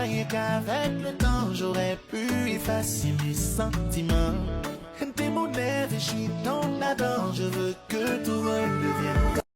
croyais qu'avec le temps j'aurais pu effacer les sentiments. T'es mon rêve et je suis dans la dent, je veux que tout redevienne